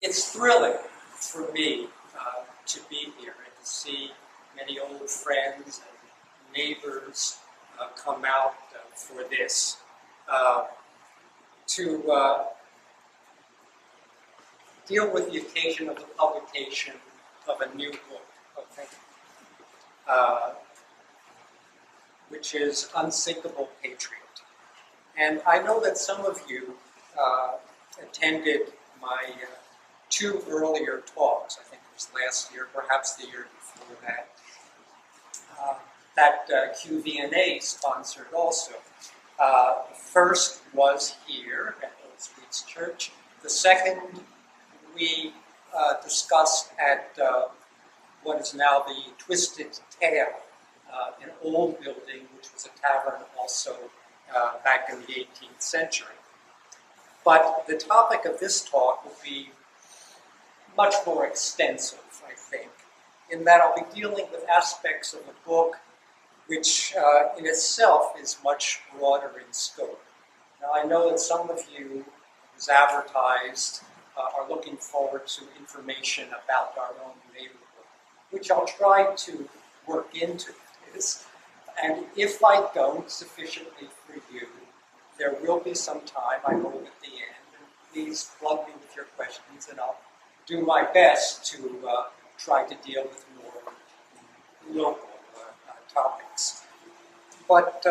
It's thrilling for me to be here and to see many old friends and neighbors come out for this. To deal with the occasion of the publication of a new book, okay, which is Unsinkable, Patriot. And I know that some of you attended my two earlier talks. I think it was last year, perhaps the year before that. QV&A sponsored also. The first was here at Old Streets Church. The second we discussed at what is now the Twisted Tail, an old building which was a tavern also back in the 18th century. But the topic of this talk will be much more extensive, I think, in that I'll be dealing with aspects of a book which in itself is much broader in scope. Now, I know that some of you, as advertised, are looking forward to information about our own neighborhood, which I'll try to work into this. And if I don't sufficiently for you, there will be some time, I hope, at the end. And please plug me with your questions, and I'll do my best to try to deal with more local topics. But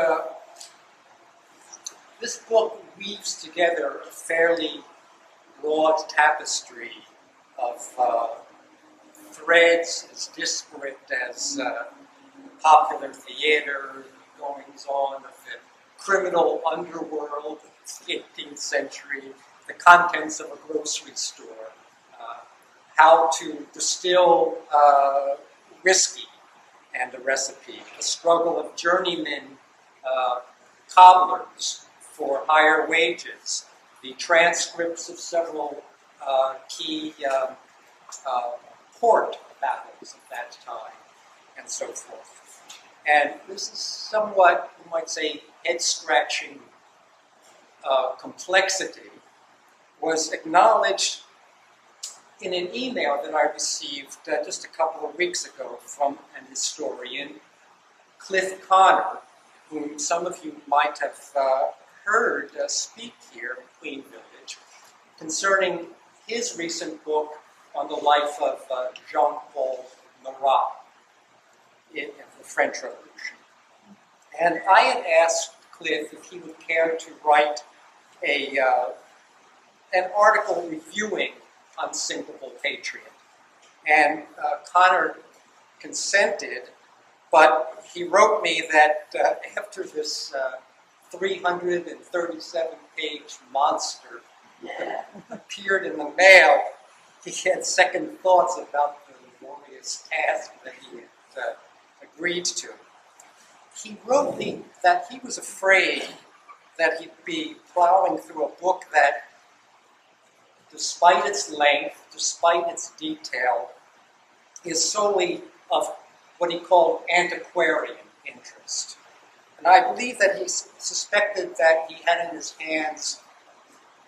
this book weaves together a fairly broad tapestry of threads as disparate as popular theater, goings-on of the criminal underworld of the 18th century, the contents of a grocery store, how to distill whiskey and a recipe, the struggle of journeymen cobblers for higher wages, the transcripts of several key port battles of that time, and so forth. And this is somewhat, you might say, head-scratching complexity was acknowledged in an email that I received just a couple of weeks ago from an historian, Cliff Connor, whom some of you might have heard speak here in Queen Village, concerning his recent book on the life of Jean-Paul Marat in the French Revolution. And I had asked Cliff if he would care to write an article reviewing Unsinkable, Patriot. And Connor consented, but he wrote me that after this 337-page monster appeared in the mail, he had second thoughts about the glorious task that he had agreed to. He wrote me that he was afraid that he'd be plowing through a book that, despite its length, despite its detail, is solely of what he called antiquarian interest. And I believe that he suspected that he had in his hands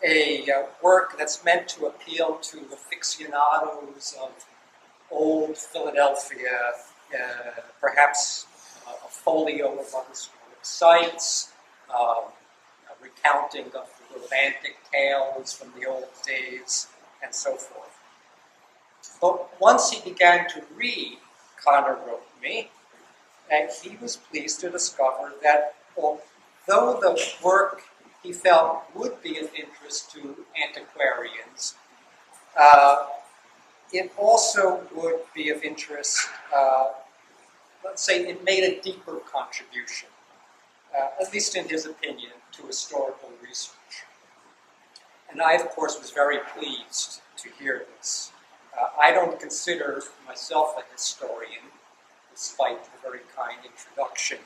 a work that's meant to appeal to the aficionados of old Philadelphia, perhaps a folio of other historic sites, a recounting of the romantic tales from the old days, and so forth. But once he began to read, Connor wrote me, and he was pleased to discover that although the work he felt would be of interest to antiquarians, it also would be of interest, let's say it made a deeper contribution, at least in his opinion, to historical research. And I, of course, was very pleased to hear this. I don't consider myself a historian, despite the very kind introduction,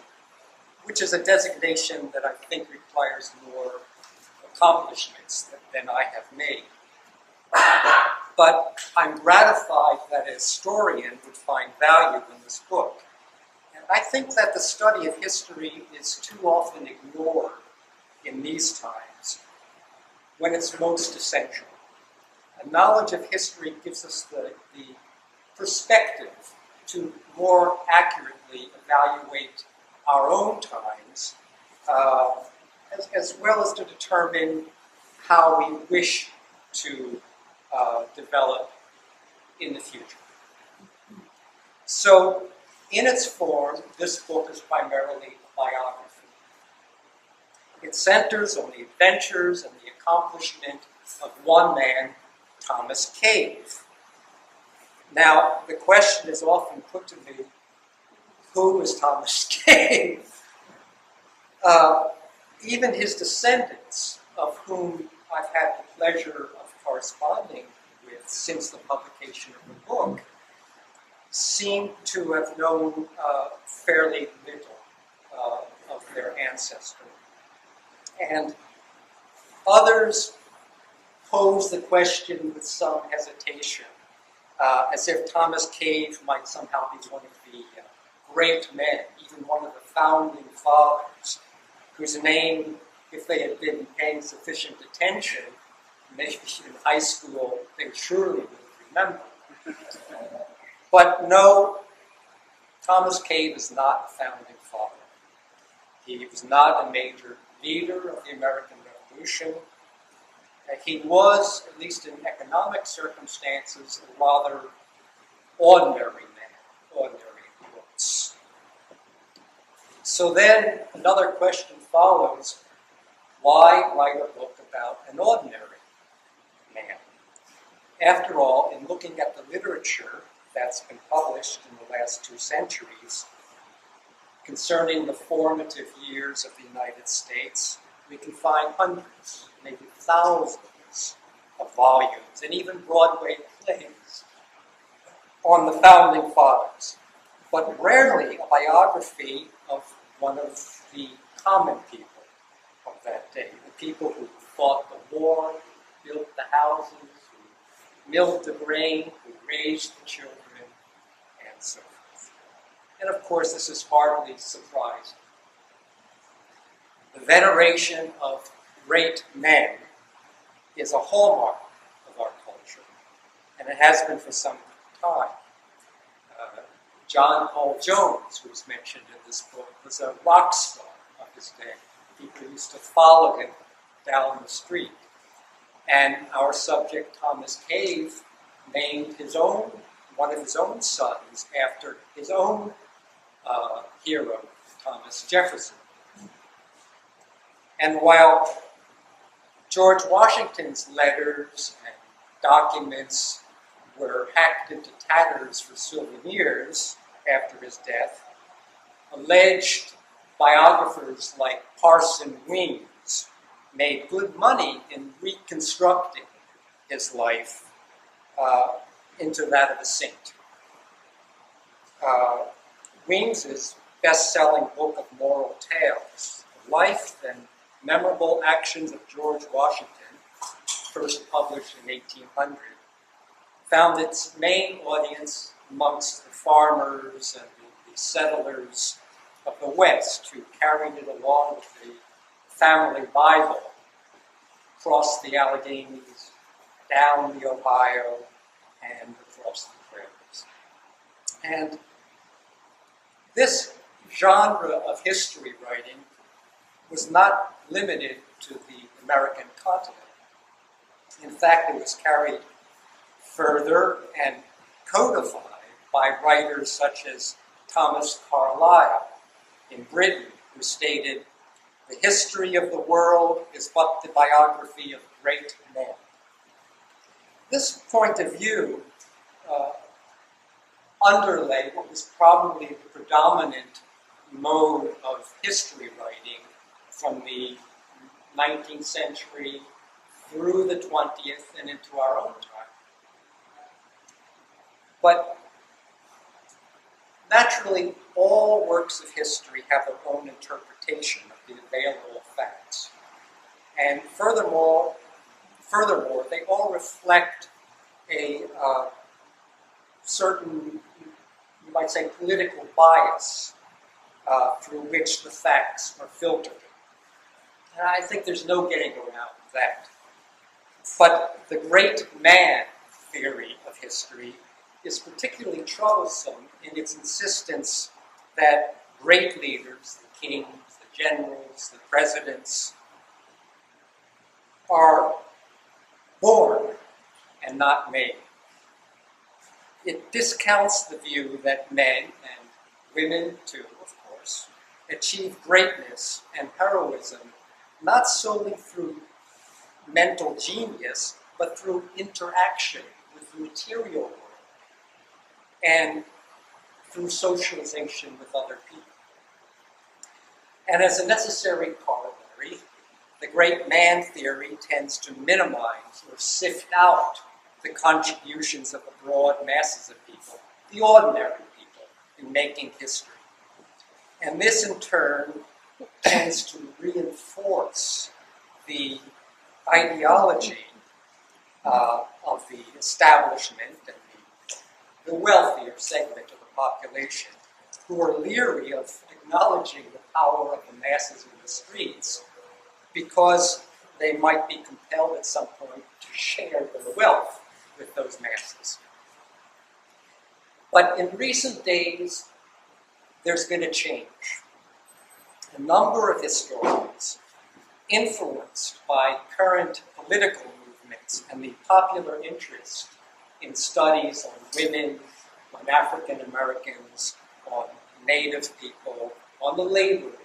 which is a designation that I think requires more accomplishments than I have made. But I'm gratified that a historian would find value in this book. And I think that the study of history is too often ignored in these times when it's most essential. A knowledge of history gives us the perspective to more accurately evaluate our own times, as well as to determine how we wish to develop in the future. So, in its form, this book is primarily a biography. It centers on the adventures and the accomplishment of one man, Thomas Cave. Now, the question is often put to me, who is Thomas Cave? Even his descendants, of whom I've had the pleasure of corresponding with since the publication of the book, seem to have known fairly little of their ancestry. And others pose the question with some hesitation, as if Thomas Cave might somehow be one of the great men, even one of the founding fathers, whose name, if they had been paying sufficient attention, maybe in high school, they surely would remember. But no, Thomas Cave is not a founding father. He was not a major leader of the American Revolution. He was, at least in economic circumstances, a rather ordinary man, ordinary in quotes. So then another question follows, why write a book about an ordinary man? After all, in looking at the literature that's been published in the last 2 centuries concerning the formative years of the United States, we can find hundreds, maybe thousands of volumes, and even Broadway plays on the founding fathers, but rarely a biography of one of the common people of that day, the people who fought the war, built the houses, who milled the grain, who raised the children, and so forth. And of course, this is hardly surprising. The veneration of great men is a hallmark of our culture, and it has been for some time. John Paul Jones, who is mentioned in this book, was a rock star of his day. People used to follow him down the street. And our subject, Thomas Cave, named one of his own sons after his own hero, Thomas Jefferson. And while George Washington's letters and documents were hacked into tatters for souvenirs after his death, alleged biographers like Parson Weems made good money in reconstructing his life into that of a saint. Weems's best-selling book of moral tales, The Life and Memorable Actions of George Washington, first published in 1800, found its main audience amongst the farmers and the settlers of the West, who carried it along with the family Bible across the Alleghenies, down the Ohio, and across the prairies. And this genre of history writing was not limited to the American continent. In fact, it was carried further and codified by writers such as Thomas Carlyle in Britain, who stated, "The history of the world is but the biography of great men." This point of view underlay what was probably the predominant mode of history writing from the 19th century through the 20th and into our own time. But naturally, all works of history have their own interpretation of the available facts. And furthermore, they all reflect a certain, you might say, political bias through which the facts are filtered. And I think there's no getting around that. But the great man theory of history is particularly troublesome in its insistence that great leaders, the kings, the generals, the presidents, are born and not made. It discounts the view that men, and women too, of course, achieve greatness and heroism not solely through mental genius, but through interaction with the material world and through socialization with other people. And as a necessary corollary, the great man theory tends to minimize or sift out the contributions of the broad masses of people, the ordinary people, in making history. And this, in turn, tends to reinforce the ideology of the establishment and the wealthier segment of the population, who are leery of acknowledging the power of the masses in the streets because they might be compelled at some point to share their wealth with those masses. But in recent days, there's been a change. A number of historians, influenced by current political movements and the popular interest in studies on women, on African Americans, on Native people, on the labor movement,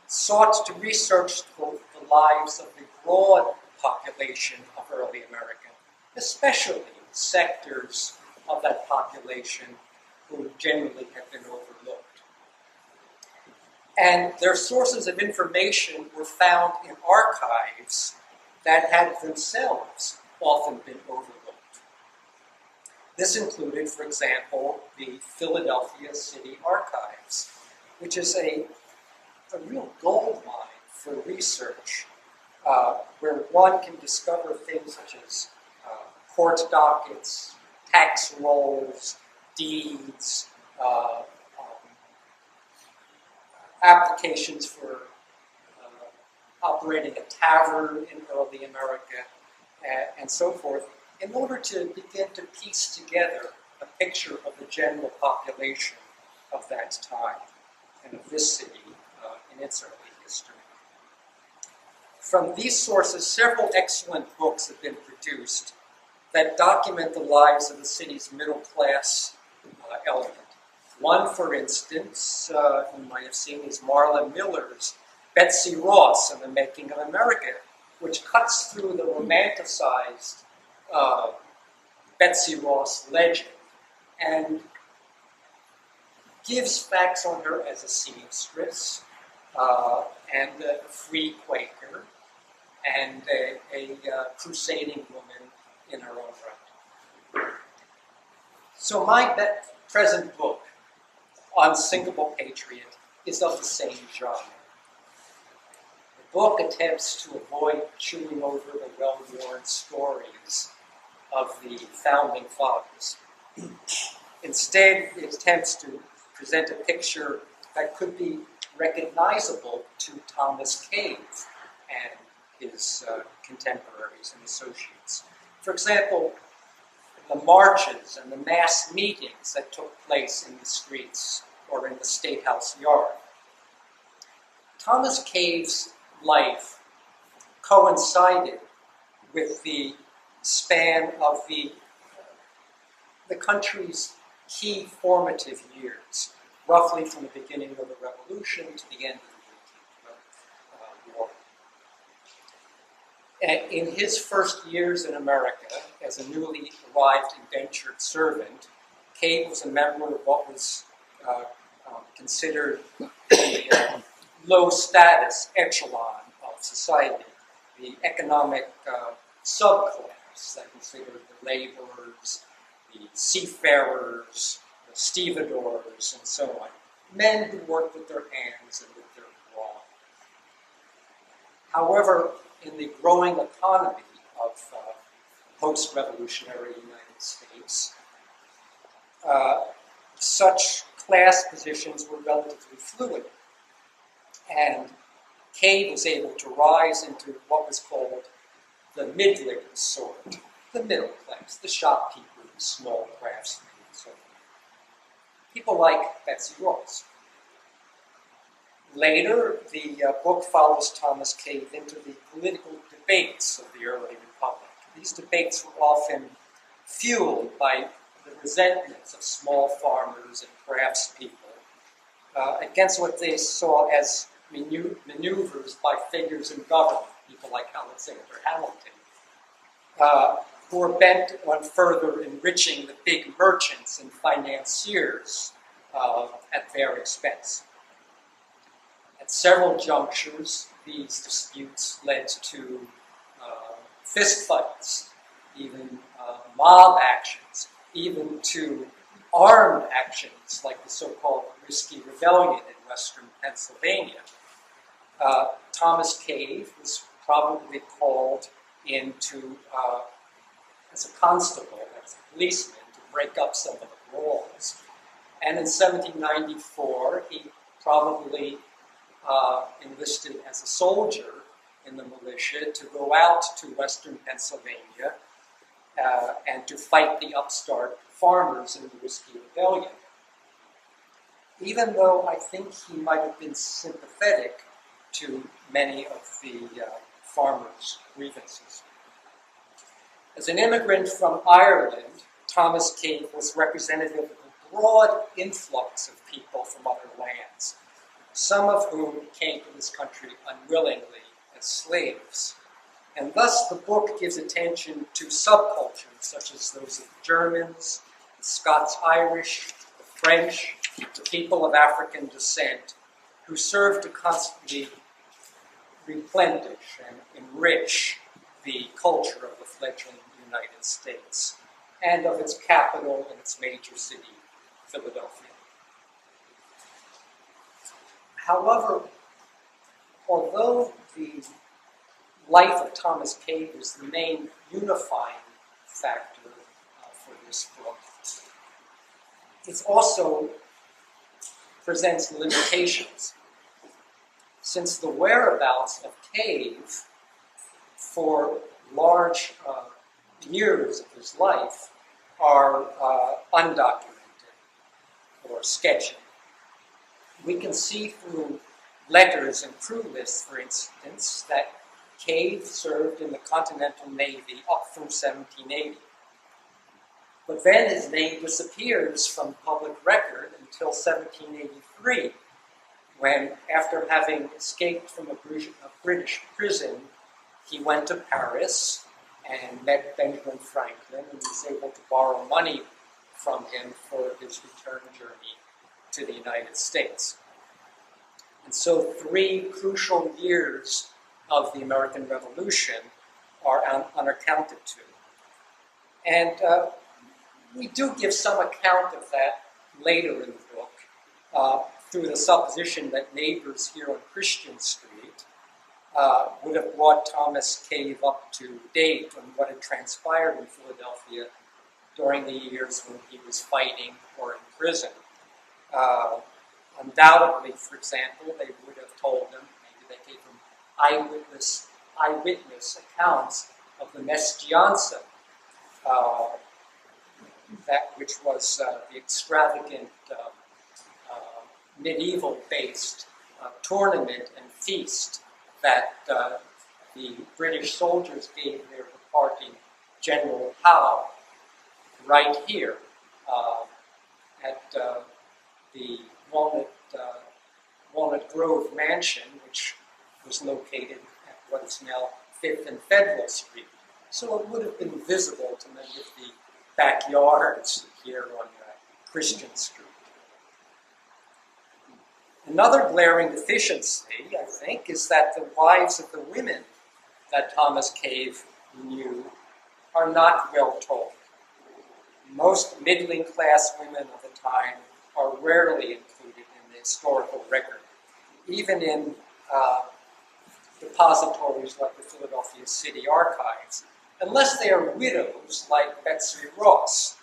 sought to research the lives of the broad population of early America, especially sectors of that population who generally have been overlooked. And their sources of information were found in archives that had themselves often been overlooked. This included, for example, the Philadelphia City Archives, which is a real gold mine for research, where one can discover things such as court dockets, tax rolls, deeds, applications for operating a tavern in early America, and so forth, in order to begin to piece together a picture of the general population of that time and of this city in its early history. From these sources, several excellent books have been produced that document the lives of the city's middle-class element. One, for instance, you might have seen, is Marla Miller's Betsy Ross and the Making of America, which cuts through the romanticized Betsy Ross legend and gives facts on her as a seamstress and a free Quaker and a crusading woman in her own right. So my present book, Unsinkable Patriot, is of the same genre. The book attempts to avoid chewing over the well-worn stories of the founding fathers. Instead, it attempts to present a picture that could be recognizable to Thomas Cave and his contemporaries and associates. For example, the marches and the mass meetings that took place in the streets or in the State House yard. Thomas Cave's life coincided with the span of the country's key formative years, roughly from the beginning of the Revolution to the end of the 18th War. In his first years in America, as a newly arrived indentured servant, Cave was a member of what was considered the low-status echelon of society, the economic subclass that considered the laborers, the seafarers, the stevedores, and so on. Men who worked with their hands and with their brawn. However, in the growing economy of post-revolutionary United States, such class positions were relatively fluid. And Cave was able to rise into what was called the middling sort, the middle class, the shopkeepers, small craftsmen, and so on. People like Betsy Ross. Later, the book follows Thomas Cave into the political debates of the early Republic. These debates were often fueled by the resentments of small farmers and craftspeople against what they saw as maneuvers by figures in government, people like Alexander Hamilton, who were bent on further enriching the big merchants and financiers at their expense. At several junctures, these disputes led to fistfights, even mob actions, even to armed actions like the so-called Risky Rebellion in western Pennsylvania. Thomas Cave was probably called into as a constable, as a policeman, to break up some of the brawls. And in 1794, he probably enlisted as a soldier in the militia to go out to western Pennsylvania and to fight the upstart farmers in the Risky Rebellion. Even though I think he might have been sympathetic to many of the farmers' grievances. As an immigrant from Ireland, Thomas Cave was representative of a broad influx of people from other lands, some of whom came to this country unwillingly as slaves. And thus the book gives attention to subcultures such as those of the Germans, the Scots-Irish, the French, the people of African descent, who serve to constantly replenish and enrich the culture of the fledgling United States and of its capital and its major city, Philadelphia. However, although the life of Thomas Cave is the main unifying factor for this book, it also presents limitations, since the whereabouts of Cave for large years of his life are undocumented or sketchy. We can see through letters and crew lists, for instance, that Cave served in the Continental Navy up through 1780. But then his name disappears from public record until 1783, when, after having escaped from a British prison, he went to Paris and met Benjamin Franklin and was able to borrow money from him for his return journey to the United States. And so 3 crucial years of the American Revolution are unaccounted to. And we do give some account of that later in the book through the supposition that neighbors here on Christian Street would have brought Thomas Cave up to date on what had transpired in Philadelphia during the years when he was fighting or in prison. Undoubtedly, for example, they would have told him, maybe they gave him eyewitness accounts of the Meschianza, that which was the extravagant medieval-based tournament and feast that the British soldiers gave their departing General Howe right here at the Walnut Grove Mansion, which was located at what is now 5th and Federal Street. So it would have been visible to many of the backyards here on Christian Street. Another glaring deficiency, I think, is that the wives of the women that Thomas Cave knew are not well told. Most middling-class women of the time are rarely included in the historical record, even in depositories like the Philadelphia City Archives, unless they are widows like Betsy Ross,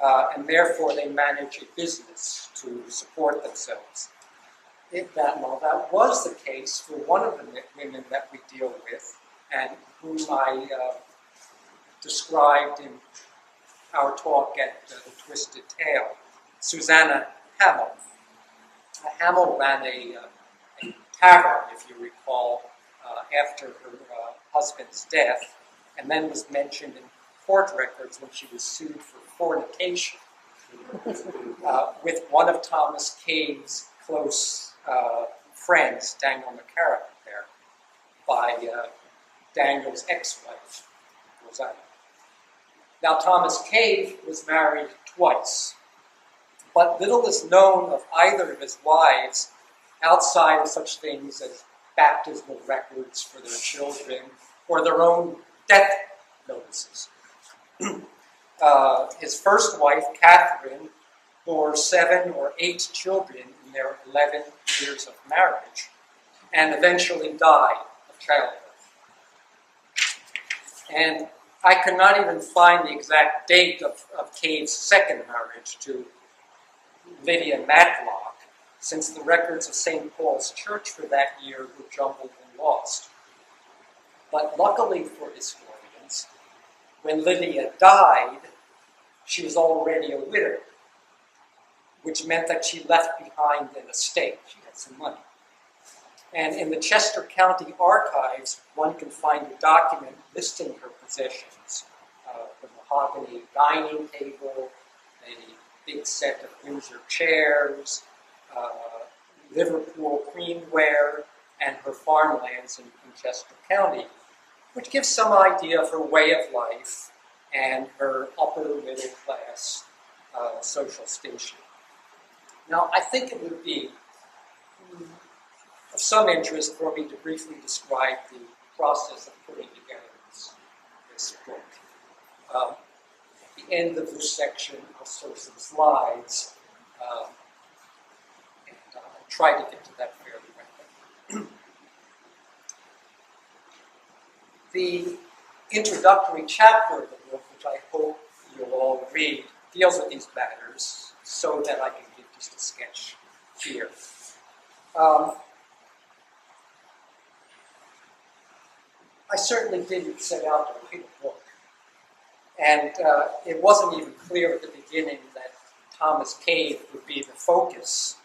and therefore they manage a business to support themselves. That was the case for one of the women that we deal with, and whom I described in our talk at the Twisted Tale, Susanna Hamel. Hamel ran a tavern, if you recall, after her husband's death, and then was mentioned in court records when she was sued for fornication with one of Thomas Cave's close friends, Daniel McCarrick, there, by Daniel's ex-wife, Rosanna. Now, Thomas Cave was married twice, but little is known of either of his wives outside of such things as baptismal records for their children or their own death notices. His first wife, Catherine, bore 7 or 8 children in their 11 years of marriage and eventually died of childbirth. And I could not even find the exact date of Cave's second marriage to Lydia Matlock, since the records of St. Paul's Church for that year were jumbled and lost. But luckily for historians, when Lydia died, she was already a widow, which meant that she left behind an estate. She had some money. And in the Chester County archives, one can find a document listing her possessions: the mahogany dining table, a big set of Windsor chairs, Liverpool creamware, and her farmlands in Chester County, which gives some idea of her way of life and her upper middle class social station. Now, I think it would be of some interest for me to briefly describe the process of putting together this book. At the end of this section, I'll show some slides, and I'll try to get to that fairly rapidly. The introductory chapter of the book, which I hope you'll all read, deals with these matters so that I can give just a sketch here. I certainly didn't set out to write a book. And it wasn't even clear at the beginning that Thomas Cave would be the focus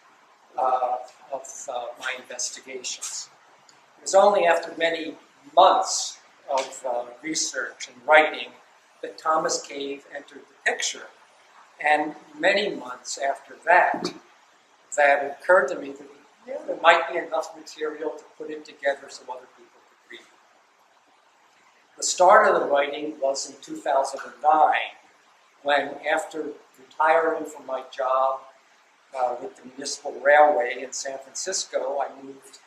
of my investigations. It was only after many months of research and writing that Thomas Cave entered the picture. And many months after that, that it occurred to me that there might be enough material to put it together so other people could read it. The start of the writing was in 2009, when after retiring from my job with the Municipal Railway in San Francisco, I moved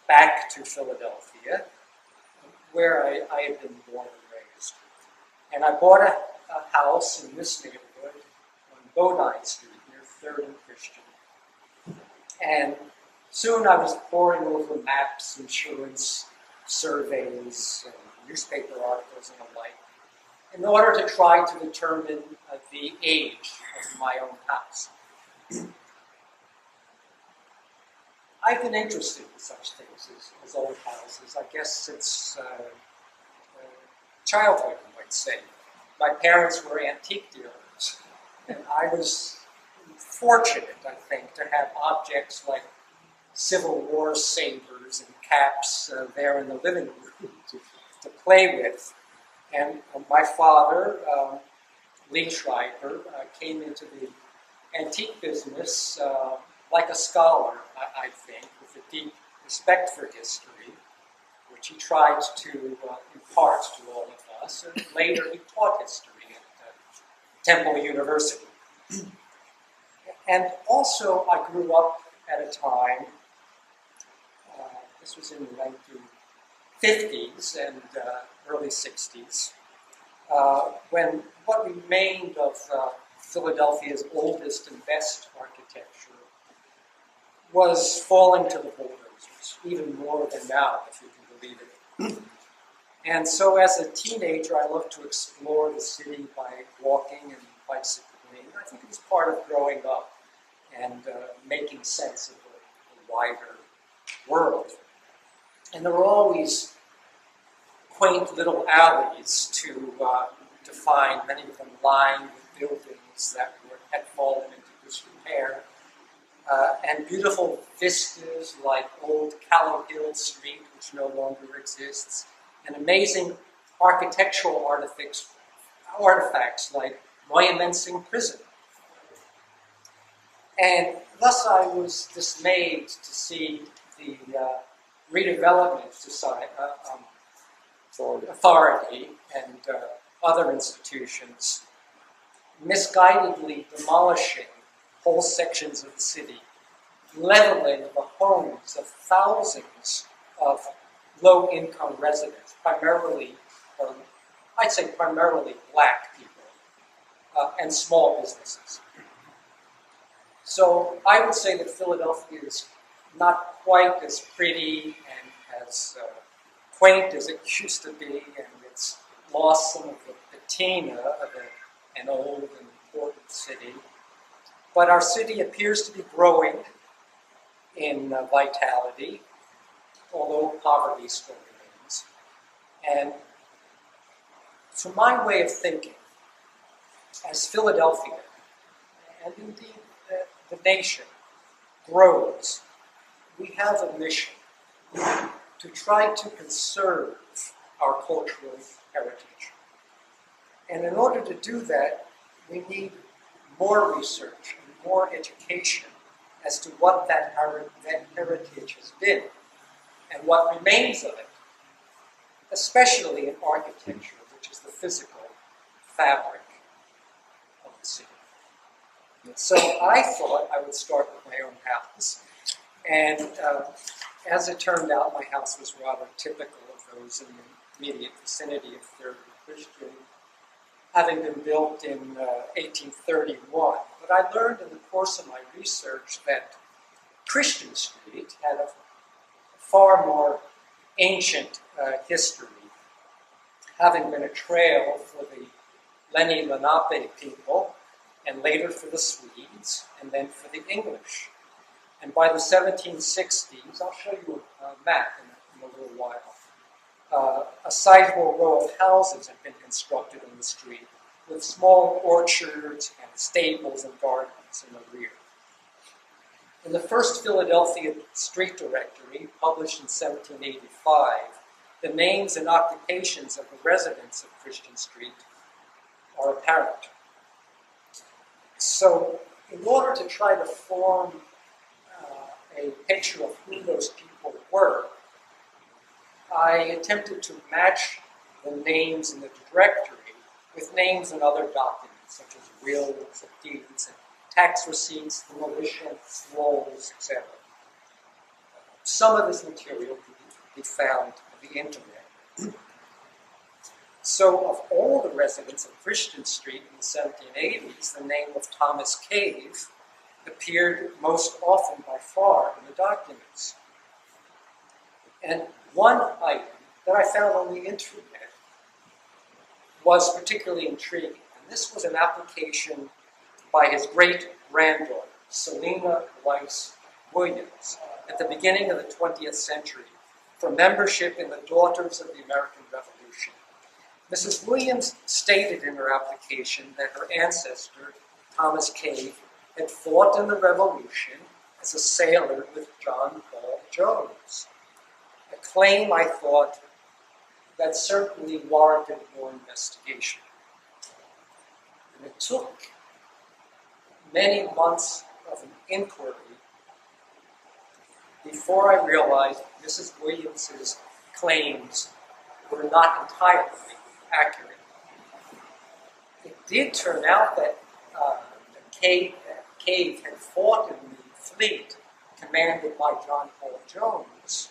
back to Philadelphia, where I had been born and raised. And I bought a house in this neighborhood on Bodine Street near 3rd and Christian. And soon I was poring over maps, insurance surveys, newspaper articles and the like, in order to try to determine the age of my own house. I've been interested in such things as old houses, I guess since childhood, you might say. My parents were antique dealers, and I was fortunate, I think, to have objects like Civil War sabers and caps there in the living room to play with. And my father, Lee Schreiber, came into the antique business like a scholar, I think, with a deep respect for history, which he tried to impart to all of us. And later he taught history at Temple University. And also I grew up at a time, this was in the 1950s and early 60s, when what remained of Philadelphia's oldest and best architecture was falling to the bulldozers, even more than now, if you can believe it. And so as a teenager, I loved to explore the city by walking and bicycling. I think it was part of growing up and making sense of the wider world. And there were always quaint little alleys to find, many of them lined with buildings that had fallen into disrepair, and beautiful vistas like old Callow Hill Street, which no longer exists, and amazing architectural artifacts like Moyamensing Prison. And thus I was dismayed to see the redevelopment authority and other institutions misguidedly demolishing whole sections of the city, leveling the homes of thousands of low-income residents, primarily black people, and small businesses. So I would say that Philadelphia is not quite as pretty and as quaint as it used to be, and it's lost some of the patina of an old and important city. But our city appears to be growing in vitality, although poverty still remains. And to my way of thinking, as Philadelphia, and indeed the nation, grows, we have a mission to try to conserve our cultural heritage. And in order to do that, we need more research and more education as to what that heritage has been and what remains of it, especially in architecture, which is the physical fabric of the city. So I thought I would start with my own house. And as it turned out, my house was rather typical of those in the immediate vicinity of 3rd and Christian, having been built in 1831. But I learned in the course of my research that Christian Street had a far more ancient history, having been a trail for the Lenni Lenape people, and later for the Swedes, and then for the English. And by the 1760s, I'll show you a map in a little while, a sizable row of houses had been constructed on the street, with small orchards and stables and gardens in the rear. In the first Philadelphia Street Directory, published in 1785, the names and occupations of the residents of Christian Street are apparent. So, in order to try to form a picture of who those people were, I attempted to match the names in the directory with names in other documents, such as wills and deeds and tax receipts, demolition, rolls, etc. Some of this material can be found on the internet. So, of all the residents of Christian Street in the 1780s, the name of Thomas Cave appeared most often by far in the documents. And one item that I found on the internet was particularly intriguing. And this was an application by his great-granddaughter, Selina Rice Williams, at the beginning of the 20th century for membership in the Daughters of the American Revolution. Mrs. Williams stated in her application that her ancestor, Thomas Cave, had fought in the Revolution as a sailor with John Paul Jones. A claim, I thought, that certainly warranted more investigation. And it took many months of an inquiry before I realized Mrs. Williams's claims were not entirely accurate. It did turn out that Cave had fought in the fleet commanded by John Paul Jones,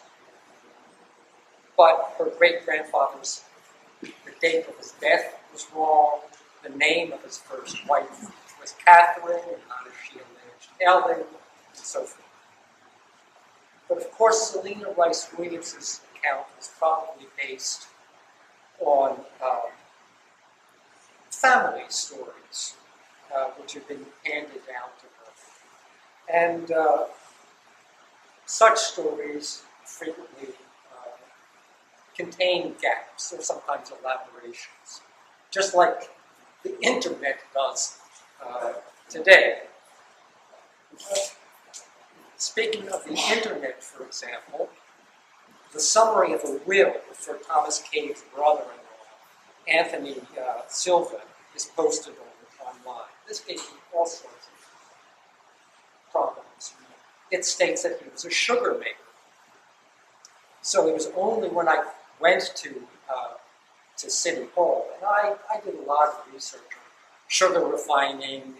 but her great-grandfather's, the date of his death was wrong, the name of his first wife was Catherine, and not as she alleged, Ellen, and so forth. But of course, Selina Rice Williams' account was probably based on family stories, which have been handed down to her. And such stories frequently contain gaps or sometimes elaborations, just like the internet does today. Speaking of the internet, for example, the summary of a will for Thomas Cave's brother-in-law, Anthony Silva, is posted online. This gave me all sorts of problems. It states that he was a sugar maker. So it was only when I went to City Hall, and I did a lot of research on sugar refining in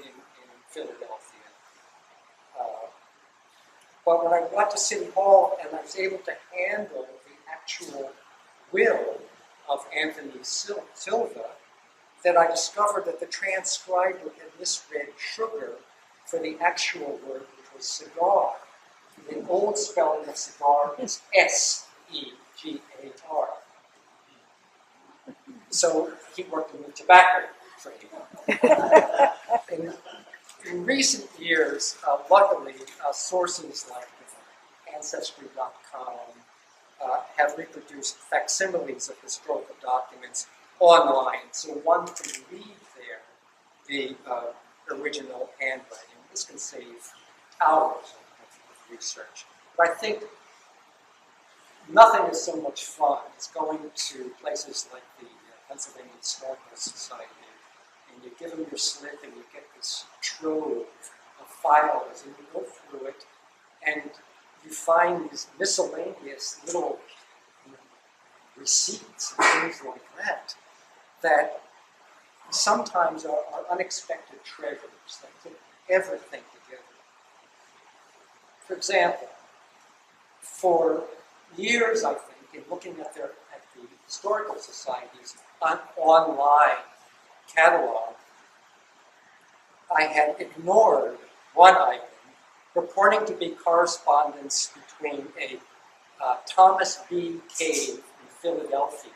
Philadelphia. But when I got to City Hall and I was able to handle the actual will of Anthony Silva, that I discovered that the transcriber had misread sugar for the actual word, which was cigar. The old spelling of cigar is S-E-G-A-R. So he worked in the tobacco trade. In recent years, luckily, sources like Ancestry.com have reproduced facsimiles of historical documents online, so one can read there the original handwriting. This can save hours of research. But I think nothing is so much fun as going to places like the Pennsylvania Historical Society, and you give them your slip and you get this trove of files and you go through it and you find these miscellaneous little receipts and things like that that sometimes are unexpected treasures that put everything together. For example, for years, I think, in looking at the Historical Society's online catalog, I had ignored one item purporting to be correspondence between a Thomas B. Cave in Philadelphia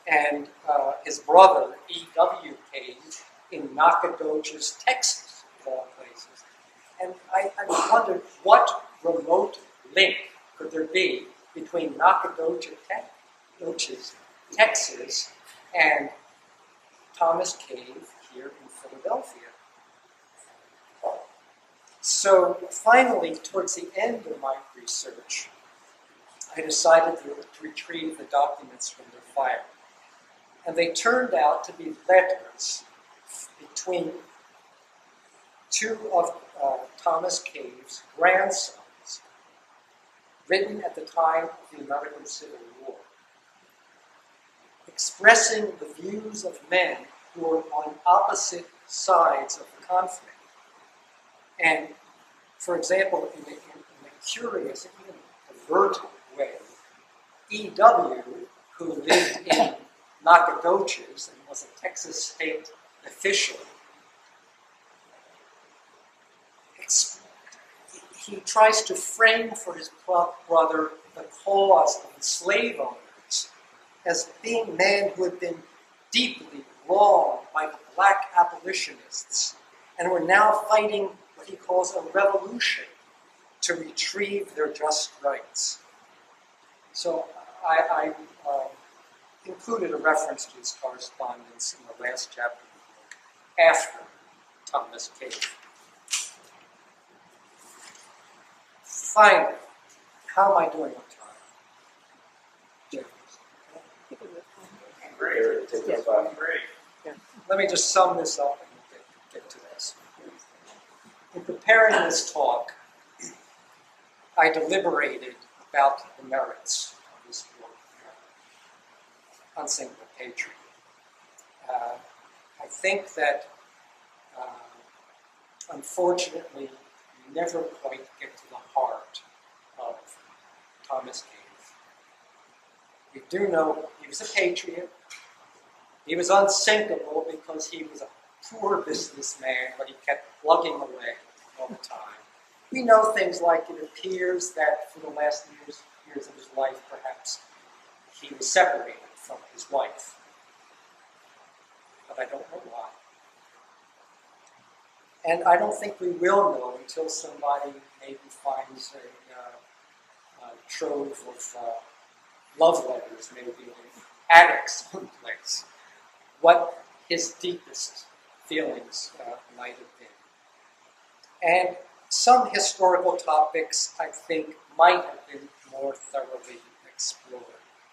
and his brother, E.W. Cave, in Nacogdoches, Texas, of all places. And I wondered what remote link could there be between Nacogdoches, Texas, and Thomas Cave here in Philadelphia. So finally, towards the end of my research, I decided to retrieve the documents from their file. And they turned out to be letters between two of Thomas Cave's grandsons, written at the time of the American Civil War, expressing the views of men who were on opposite sides of the conflict. And, for example, in a curious, even avert way, E.W., who lived in Nacogdoches and was a Texas state official, he tries to frame for his brother the cause of the slave owners as being men who had been deeply wronged by the black abolitionists and were now fighting what he calls a revolution to retrieve their just rights. So I included a reference to his correspondence in the last chapter of the book, after Thomas Cave. Finally, how am I doing on time? Great. Great. Let me just sum this up and get to this. In preparing this talk, I deliberated about the merits of this book, Unsinkable Patriot. I think that, unfortunately, you never quite get to the heart of Thomas Cave. We do know he was a patriot. He was unsinkable because he was a poor businessman, but he kept plugging away all the time. We know things like it appears that for the last years of his life, perhaps, he was separated from his wife. But I don't know why. And I don't think we will know until somebody maybe finds a trove of love letters, maybe in attics someplace, what his deepest feelings might have been. And some historical topics, I think, might have been more thoroughly explored.